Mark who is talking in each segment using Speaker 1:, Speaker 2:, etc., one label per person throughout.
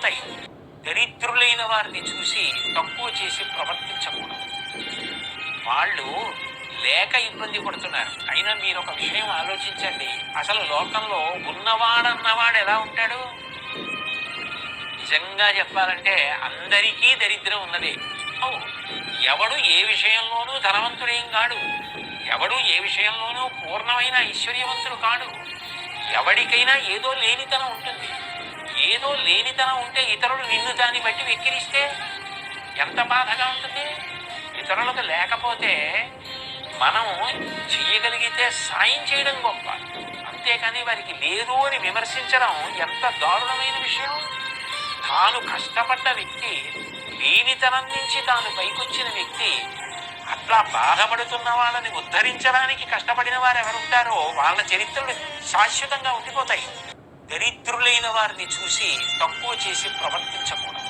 Speaker 1: ఉండిపోతాయి. దరిద్రులైన వారిని చూసి తక్కువ చేసి ప్రవర్తించకూడదు. వాళ్ళు లేక ఇబ్బంది పడుతున్నారు. అయినా మీరు ఒక విషయం ఆలోచించండి. అసలు లోకంలో ఉన్నవాడన్నవాడు ఎలా ఉంటాడు? నిజంగా చెప్పాలంటే అందరికీ దరిద్రం ఉన్నదే. ఎవడు ఏ విషయంలోనూ ధనవంతుడేం కాడు. ఎవడు ఏ విషయంలోనూ పూర్ణమైన ఐశ్వర్యవంతుడు కాడు. ఎవడికైనా ఏదో లేనితనం ఉంటుంది. ఏదో లేనితనం ఉంటే ఇతరులు నిన్ను దాన్ని బట్టి వెక్కిరిస్తే ఎంత బాధగా ఉంటుంది. ఇతరులకు లేకపోతే మనం చెయ్యగలిగితే సాయం చేయడం గొప్ప. అంతేకాని వారికి లేదు అని విమర్శించడం ఎంత దారుణమైన విషయం. తాను కష్టపడ్డ వ్యక్తి, లేనితనం నుంచి తాను పైకొచ్చిన వ్యక్తి, అట్లా బాధపడుతున్న వాళ్ళని ఉద్ధరించడానికి కష్టపడిన వారు ఎవరుంటారో వాళ్ళ చరిత్రలు శాశ్వతంగా ఉండిపోతాయి. దరిద్రులైన వారిని చూసి తక్కువ చేసి ప్రవర్తించకూడదు.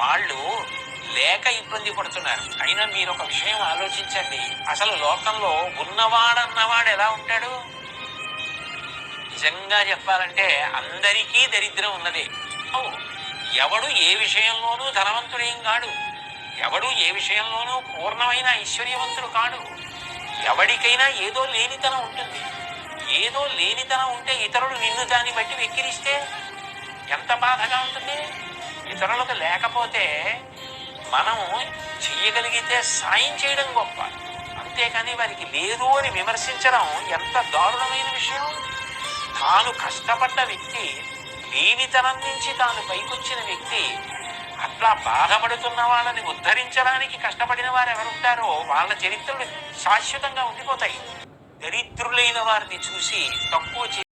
Speaker 1: వాళ్ళు లేక ఇబ్బంది పడుతున్నారు. అయినా మీరు ఒక విషయం ఆలోచించండి. అసలు లోకంలో ఉన్నవాడన్నవాడు ఎలా ఉంటాడు? నిజంగా చెప్పాలంటే అందరికీ దరిద్రం ఉన్నదే. ఎవడు ఏ విషయంలోనూ ధనవంతుడేం కాడు. ఎవడు ఏ విషయంలోనూ పూర్ణమైన ఐశ్వర్యవంతుడు కాడు. ఎవడికైనా ఏదో లేనితనం ఉంటుంది. ఏదో లేనితనం ఉంటే ఇతరులు నిన్ను దాన్ని బట్టి వెక్కిరిస్తే ఎంత బాధగా ఉంటుంది. ఇతరులకు లేకపోతే మనం చెయ్యగలిగితే సాయం చేయడం గొప్ప. అంతేకాని వారికి లేదు అని విమర్శించడం ఎంత దారుణమైన విషయం. తాను కష్టపడ్డ వ్యక్తి, లేనితనం నుంచి తాను పైకొచ్చిన వ్యక్తి, అట్లా బాధపడుతున్న వాళ్ళని ఉద్ధరించడానికి కష్టపడిన వారు ఎవరుంటారో వాళ్ళ చరిత్రలు శాశ్వతంగా ఉండిపోతాయి. దరిద్రులైన వారిని చూసి తక్కువ